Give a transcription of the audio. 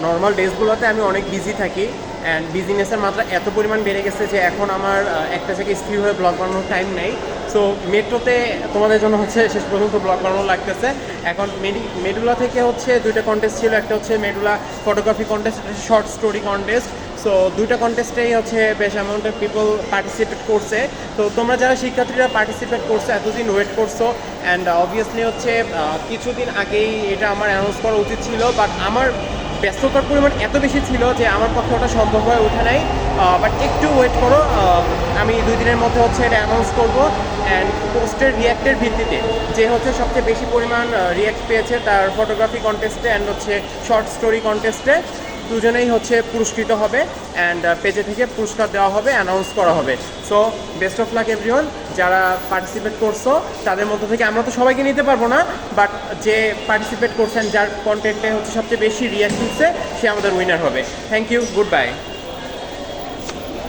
Normal ডেজগুলোতে আমি অনেক busy থাকি, অ্যান্ড বিজিনেসের মাত্রা এত পরিমাণ বেড়ে গেছে যে এখন আমার একটা জায়গায় স্থির হয়ে ব্লগ বানানোর টাইম নেই। সো মেট্রোতে তোমাদের জন্য হচ্ছে শেষ পর্যন্ত ব্লগ বানানো লাগতেছে। এখন মেডুলা থেকে হচ্ছে দুইটা কন্টেস্ট ছিল, একটা হচ্ছে মেডুলা ফটোগ্রাফি কন্টেস্ট, একটা শর্ট স্টোরি কন্টেস্ট। সো দুইটা কন্টেস্টেই হচ্ছে বেশ অ্যামাউন্টের পিপল পার্টিসিপেট করছে। তো তোমরা যারা শিক্ষার্থীরা পার্টিসিপেট করছো, এতদিন ওয়েট করছো, অ্যান্ড অবভিয়াসলি হচ্ছে কিছুদিন আগেই এটা আমার অ্যানাউন্স করা উচিত ছিল, বাট আমার ব্যস্ততার পরিমাণ এত বেশি ছিল যে আমার পক্ষে ওটা সম্ভব হয়ে ওঠে নাই। বাট একটু ওয়েট করো, আমি 2 দিনের মধ্যে হচ্ছে এটা অ্যানাউন্স করবো। অ্যান্ড পোস্টের রিয়্যাক্টের ভিত্তিতে যে হচ্ছে সবচেয়ে বেশি পরিমাণ রিয়্যাক্ট পেয়েছে তার ফটোগ্রাফি কন্টেস্টে অ্যান্ড হচ্ছে শর্ট স্টোরি কন্টেস্টে দুজনেই হচ্ছে পুরস্কৃত হবে, অ্যান্ড পেজে থেকে পুরস্কার দেওয়া হবে, অ্যানাউন্স করা হবে। So best of luck everyone যারা পার্টিসিপেট করছো। তাদের মধ্যে থেকে আমরা তো সবাইকে নিতে পারবো না, বাট যে পার্টিসিপেট করছেন, যার কন্টেন্টে হচ্ছে সবচেয়ে বেশি রিয়াক্ট দিচ্ছে, সে আমাদের উইনার হবে। Thank you, good by.